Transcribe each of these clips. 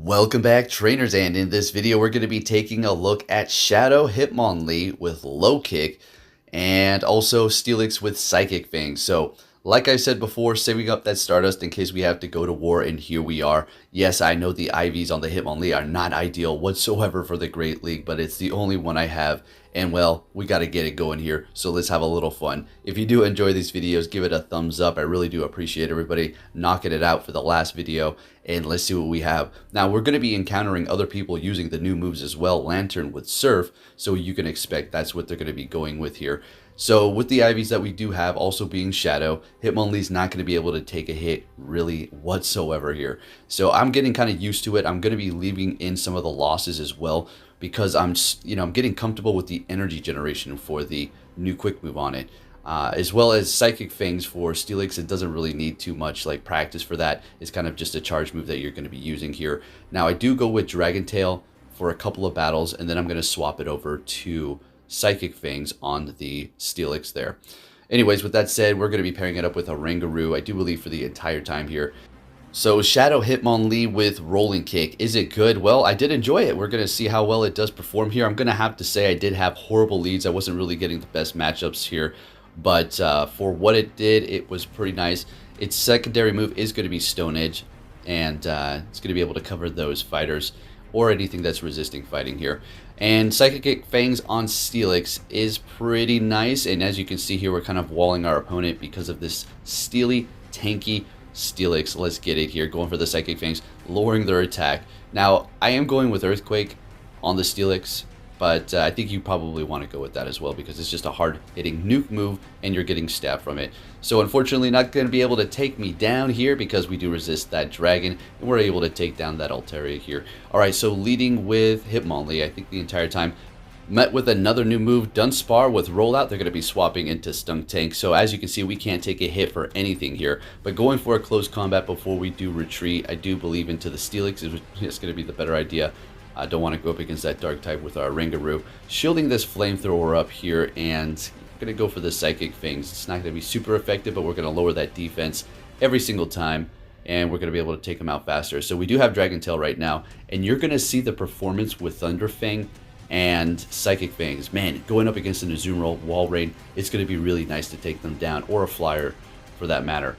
Welcome back, trainers, and in this video we're going to be taking a look at Shadow Hitmonlee with low kick and also Steelix with Psychic Fangs. So like I said before, saving up that Stardust in case we have to go to war, and here we are. Yes, I know the IVs on the Hitmonlee are not ideal whatsoever for the Great League, but it's the only one I have. And well, we got to get it going here, so let's have a little fun. If you do enjoy these videos, give it a thumbs up. I really do appreciate everybody knocking it out for the last video, and let's see what we have. Now, we're going to be encountering other people using the new moves as well, Lantern with Surf, so you can expect that's what they're going to be going with here. So with the IVs that we do have also being Shadow, Hitmonlee's not going to be able to take a hit really whatsoever here. So I'm getting kind of used to it. I'm going to be leaving in some of the losses as well, because I'm getting comfortable with the energy generation for the new quick move on it. As well as Psychic Fangs for Steelix. It doesn't really need too much like practice for that. It's kind of just a charge move that you're going to be using here. Now I do go with Dragon Tail for a couple of battles, and then I'm going to swap it over to Psychic Fangs on the Steelix there. Anyways, with that said, we're going to be pairing it up with a Rangaroo, I do believe, for the entire time here. So Shadow Hitmonlee with Rolling Kick, is it good? Well, I did enjoy it. We're going to see how well it does perform here. I'm going to have to say I did have horrible leads. I wasn't really getting the best matchups here, but for what it did, it was pretty nice. Its secondary move is going to be Stone Edge, and it's going to be able to cover those fighters or anything that's resisting fighting here. And Psychic Fangs on Steelix is pretty nice, and as you can see here, we're kind of walling our opponent because of this steely, tanky Steelix. Let's get it here, going for the Psychic Fangs, lowering their attack. Now, I am going with Earthquake on the Steelix, but I think you probably want to go with that as well, because it's just a hard-hitting nuke move, and you're getting stabbed from it. So unfortunately, not going to be able to take me down here, because we do resist that Dragon, and we're able to take down that Altaria here. Alright, so leading with Hitmonlee, I think the entire time. Met with another new move, Dunsparce with Rollout. They're going to be swapping into Stunk Tank. So as you can see, we can't take a hit for anything here. But going for a close combat before we do retreat, I do believe into the Steelix is going to be the better idea. I don't want to go up against that Dark type with our Rangaroo. Shielding this Flamethrower up here, and going to go for the Psychic Fangs. It's not going to be super effective, but we're going to lower that defense every single time, and we're going to be able to take them out faster. So we do have Dragon Tail right now, and you're going to see the performance with Thunderfang and Psychic Fangs. Man, going up against an Azumarill Wall Rain, it's going to be really nice to take them down, or a Flyer for that matter.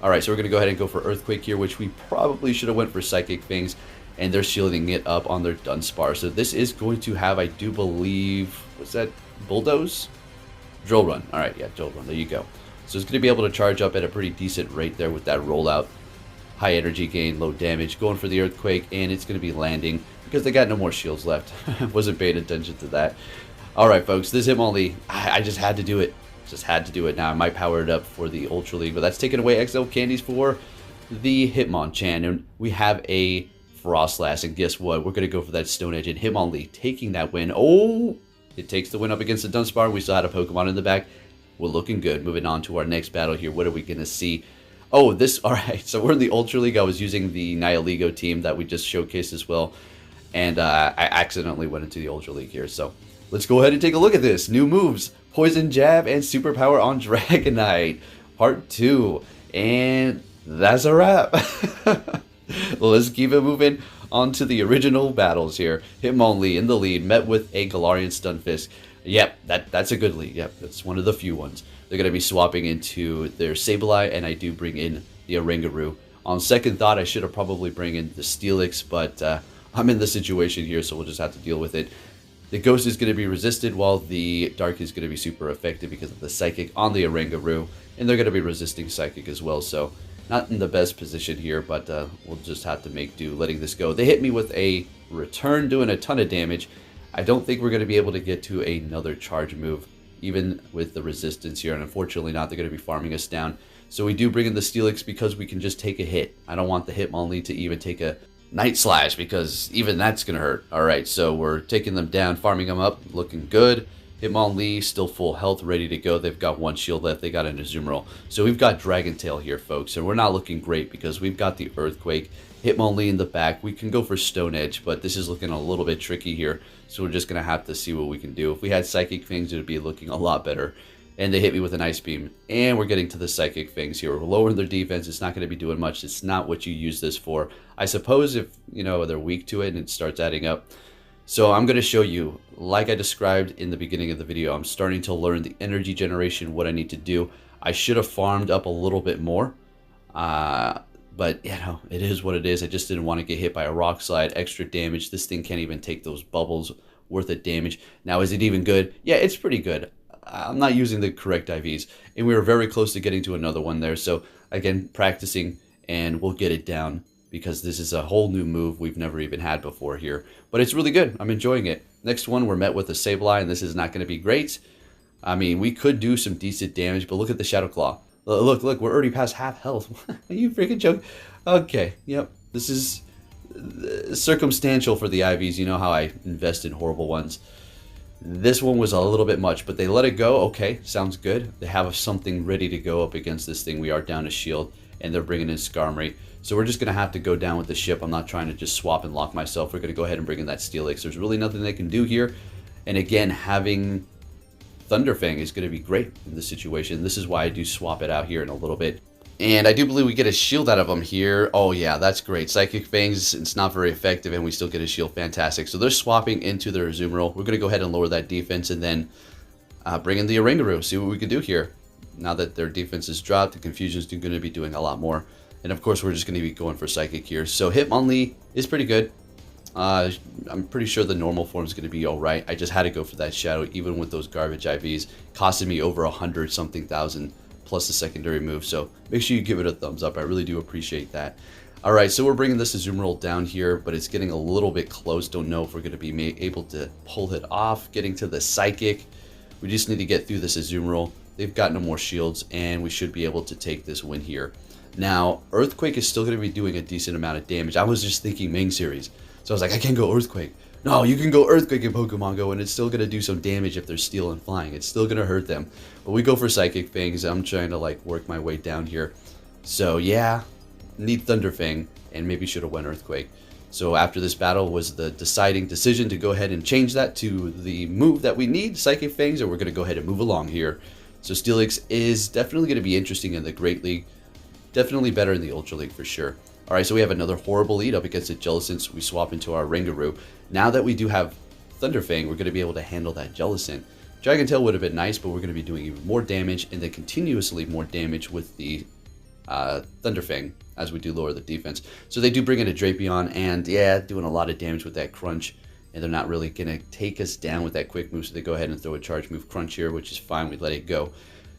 Alright, so we're going to go ahead and go for Earthquake here, which we probably should have went for Psychic Fangs, and they're shielding it up on their Dunsparce. So this is going to have, I do believe, what's that, Bulldoze? Drill Run. Alright, yeah, Drill Run, there you go. So it's going to be able to charge up at a pretty decent rate there with that rollout. High energy gain, low damage, going for the Earthquake, and it's going to be landing, because they got no more shields left. Wasn't paying attention to that. Alright folks, this Hitmonlee, I just had to do it. Just had to do it. Now I might power it up for the Ultra League, but that's taking away XL candies for the Hitmonchan. And we have a Frostlass, and guess what? We're going to go for that Stone Edge, and Hitmonlee taking that win. Oh, it takes the win up against the Dunsparce. We still had a Pokemon in the back. We're looking good. Moving on to our next battle here. What are we going to see? Oh, alright, so we're in the Ultra League. I was using the Nihilego team that we just showcased as well. And I accidentally went into the Ultra League here. So let's go ahead and take a look at this. New moves. Poison Jab and Superpower on Dragonite. Part 2. And that's a wrap. Let's keep it moving on to the original battles here. Hitmonlee in the lead. Met with a Galarian Stunfisk. Yep, that's a good lead. Yep, that's one of the few ones. They're going to be swapping into their Sableye, and I do bring in the Rangaroo. On second thought, I should have probably bring in the Steelix, but I'm in the situation here, so we'll just have to deal with it. The Ghost is going to be resisted, while the Dark is going to be super effective because of the Psychic on the Rangaroo, and they're going to be resisting Psychic as well, so not in the best position here, but we'll just have to make do letting this go. They hit me with a return, doing a ton of damage. I don't think we're going to be able to get to another charge move, even with the resistance here, and unfortunately not. They're going to be farming us down. So we do bring in the Steelix because we can just take a hit. I don't want the Hitmonlee to even take a Night Slash, because even that's going to hurt. Alright, so we're taking them down, farming them up, looking good. Hitmonlee still full health, ready to go. They've got one shield left. They got an Azumarill. So we've got Dragon Tail here, folks, and we're not looking great because we've got the Earthquake. Hitmonlee in the back. We can go for Stone Edge, but this is looking a little bit tricky here, so we're just going to have to see what we can do. If we had Psychic Fangs, it would be looking a lot better. and they hit me with an Ice Beam. And we're getting to the Psychic Fangs here. We're lowering their defense. It's not going to be doing much. It's not what you use this for. I suppose if, you know, they're weak to it and it starts adding up. So I'm going to show you, like I described in the beginning of the video, I'm starting to learn the energy generation, what I need to do. I should have farmed up a little bit more. But, you know, it is what it is. I just didn't want to get hit by a rock slide. Extra damage. This thing can't even take those bubbles worth of damage. Now, is it even good? Yeah, it's pretty good. I'm not using the correct IVs. And we were very close to getting to another one there. So, again, practicing, and we'll get it down, because this is a whole new move we've never even had before here. But it's really good. I'm enjoying it. Next one, we're met with a Sableye, and this is not going to be great. I mean, we could do some decent damage, but look at the Shadow Claw. Look, we're already past half health. Are you freaking joking? Okay, yep. This is circumstantial for the IVs. You know how I invest in horrible ones. This one was a little bit much, but they let it go. Okay, sounds good. They have something ready to go up against this thing. We are down a shield, and they're bringing in Skarmory. So we're just going to have to go down with the ship. I'm not trying to just swap and lock myself. We're going to go ahead and bring in that Steelix. There's really nothing they can do here. And again, having Thunderfang is going to be great in this situation. This is why I do swap it out here in a little bit. And I do believe we get a shield out of them here. Oh yeah, that's great. Psychic Fangs, it's not very effective, and we still get a shield. Fantastic. So they're swapping into their Azumarill. We're going to go ahead and lower that defense, and then bring in the Oranguru. See what we can do here. Now that their defense is dropped, the Confusion is going to be doing a lot more. And of course, we're just going to be going for Psychic here. So Hitmonlee is pretty good. I'm pretty sure the normal form is going to be alright. I just had to go for that Shadow, even with those garbage IVs. Costing me over 100-something thousand plus the secondary move. So make sure you give it a thumbs up. I really do appreciate that. Alright, so we're bringing this Azumarill down here, but it's getting a little bit close. Don't know if we're going to be able to pull it off. Getting to the Psychic. We just need to get through this Azumarill. They've got no more shields, and we should be able to take this win here. Now, Earthquake is still going to be doing a decent amount of damage. I was just thinking main series. So I was like, I can't go Earthquake. No, you can go Earthquake in Pokemon Go, and it's still going to do some damage if they're Steel and Flying. It's still going to hurt them. But we go for Psychic Fangs. I'm trying to, like, work my way down here. So, yeah, need Thunderfang, and maybe should have went Earthquake. So after this battle was the deciding decision to go ahead and change that to the move that we need, Psychic Fangs, and we're going to go ahead and move along here. So Steelix is definitely going to be interesting in the Great League. Definitely better in the Ultra League for sure. Alright, so we have another horrible lead up against the Jellicent. We swap into our Oranguru. Now that we do have Thunderfang, we're going to be able to handle that Jellicent. Dragon Tail would have been nice, but we're going to be doing even more damage, and then continuously more damage with the Thunderfang as we do lower the defense. So they do bring in a Drapion, and yeah, doing a lot of damage with that Crunch, and they're not really going to take us down with that quick move, so they go ahead and throw a Charge Move Crunch here, which is fine. We let it go.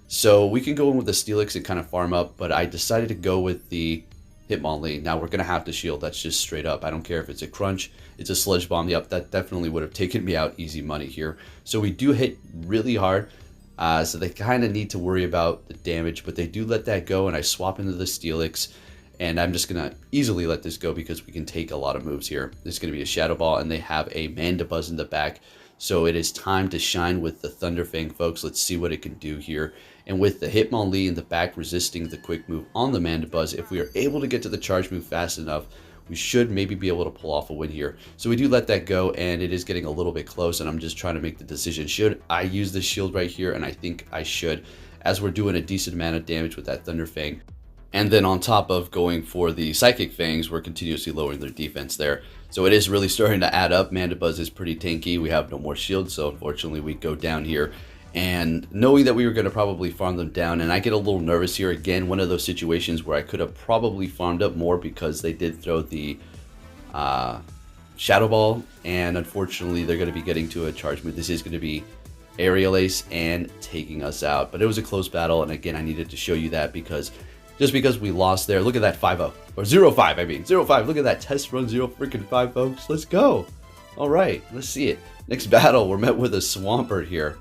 So we can go in with the Steelix and kind of farm up, but I decided to go with the Hitmonlee. Now we're going to have to shield. That's just straight up. I don't care if it's a Crunch, it's a Sludge Bomb. Yep, that definitely would have taken me out easy money here. So we do hit really hard. So they kind of need to worry about the damage, but they do let that go, and I swap into the Steelix, and I'm just going to easily let this go because we can take a lot of moves here. There's going to be a Shadow Ball, and they have a Mandibuzz in the back. So it is time to shine with the Thunderfang, folks. Let's see what it can do here. And with the Hitmonlee in the back resisting the quick move on the Mandibuzz, if we are able to get to the charge move fast enough, we should maybe be able to pull off a win here. So we do let that go, and it is getting a little bit close, and I'm just trying to make the decision. Should I use this shield right here? And I think I should, as we're doing a decent amount of damage with that Thunderfang. And then on top of going for the Psychic Fangs, we're continuously lowering their defense there. So it is really starting to add up. Mandibuzz is pretty tanky. We have no more shields, so unfortunately we go down here. And knowing that we were going to probably farm them down, and I get a little nervous here. Again, one of those situations where I could have probably farmed up more because they did throw the Shadow Ball, and unfortunately they're going to be getting to a charge move. This is going to be Aerial Ace and taking us out. But it was a close battle, and again, I needed to show you that because just because we lost there. Look at that 5-0, or 0-5, I mean 0-5. Look at that test run 0-5, folks. Let's go. All right, let's see it. Next battle, we're met with a Swampert here.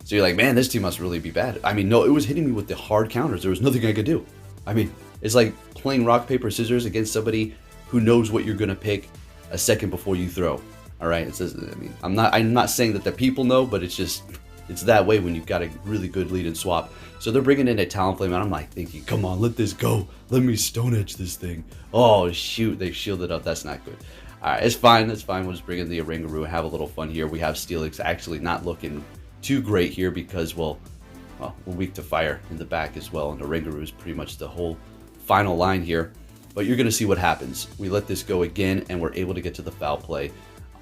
So you're like, man, this team must really be bad. I mean, no, it was hitting me with the hard counters. There was nothing I could do. I mean, it's like playing rock, paper, scissors against somebody who knows what you're going to pick a second before you throw. All right, it says, I mean, I'm not saying that the people know, but it's just, it's that way when you've got a really good lead and swap. So they're bringing in a Talonflame, and I'm like thinking, come on, let this go. Let me Stone Edge this thing. Oh, shoot, they shielded up. That's not good. All right, it's fine. That's fine. We'll just bring in the Oranguru and have a little fun here. We have Steelix actually not looking too great here because, well, well, we're weak to fire in the back as well, and Oranguru is pretty much the whole final line here. But you're going to see what happens. We let this go again, and we're able to get to the foul play.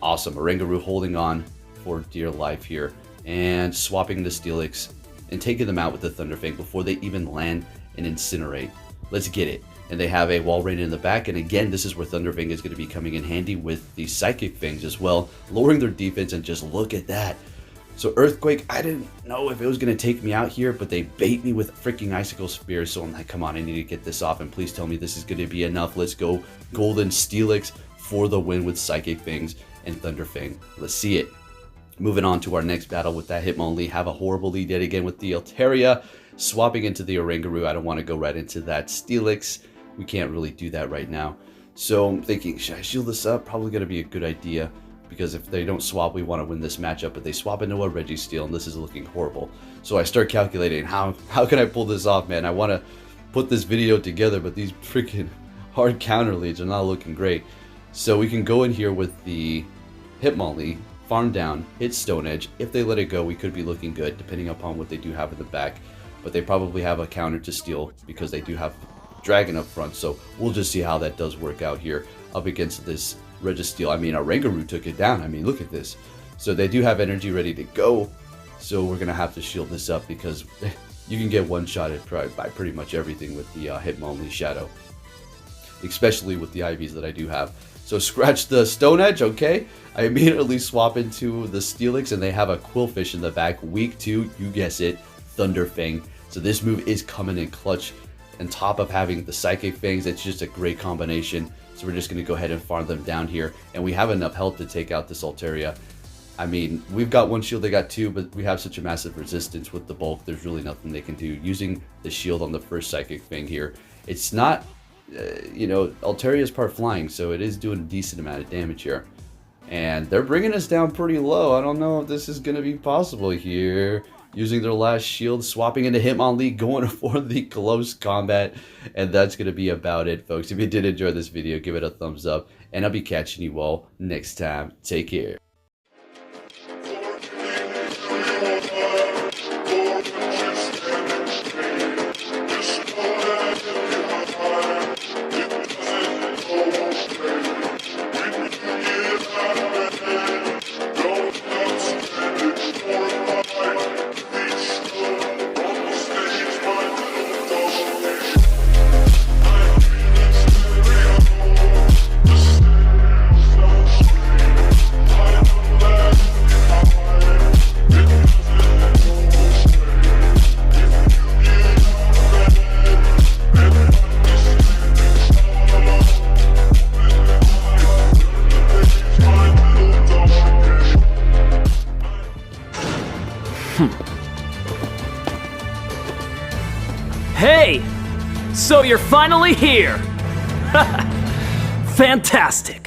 Awesome. Oranguru holding on for dear life here, and swapping the Steelix, and taking them out with the Thunderfang before they even land and incinerate. Let's get it. And they have a Wall Rain in the back, and again, this is where Thunderfang is going to be coming in handy with the Psychic Fangs as well, lowering their defense, and just look at that. So Earthquake, I didn't know if it was going to take me out here, but they bait me with freaking Icicle Spears, so I'm like, come on, I need to get this off, and please tell me this is going to be enough. Let's go Golden Steelix for the win with Psychic Fangs and Thunderfang. Let's see it. Moving on to our next battle with that Hitmonlee. Have a horrible lead yet again with the Altaria. Swapping into the Oranguru. I don't want to go right into that Steelix. We can't really do that right now. So I'm thinking, should I shield this up? Probably going to be a good idea, because if they don't swap, we want to win this matchup. But they swap into a Registeel, and this is looking horrible. So I start calculating, how can I pull this off, man? I want to put this video together, but these freaking hard counter leads are not looking great. So we can go in here with the Hitmonlee, farm down, hit Stone Edge. If they let it go, we could be looking good, depending upon what they do have in the back. But they probably have a counter to steal, because they do have Dragon up front. So we'll just see how that does work out here up against this Registeel. I mean, Oranguru took it down. I mean, look at this. So they do have energy ready to go. So we're going to have to shield this up, because you can get one-shotted by pretty much everything with the Hitmonlee Shadow. Especially with the IVs that I do have. So scratch the Stone Edge, okay? I immediately swap into the Steelix, and they have a Quillfish in the back. Weak to, you guess it, Thunderfang. So this move is coming in clutch. On top of having the Psychic Fangs, it's just a great combination. So we're just going to go ahead and farm them down here. And we have enough health to take out this Altaria. I mean, we've got one shield, they got two, but we have such a massive resistance with the bulk. There's really nothing they can do. Using the shield on the first Psychic Fang here, it's not, you know, Altaria is part flying, so it is doing a decent amount of damage here. And they're bringing us down pretty low. I don't know if this is going to be possible here. Using their last shield, swapping into Hitmonlee, going for the close combat. And that's going to be about it, folks. If you did enjoy this video, give it a thumbs up. And I'll be catching you all next time. Take care. Hey! So you're finally here! Fantastic!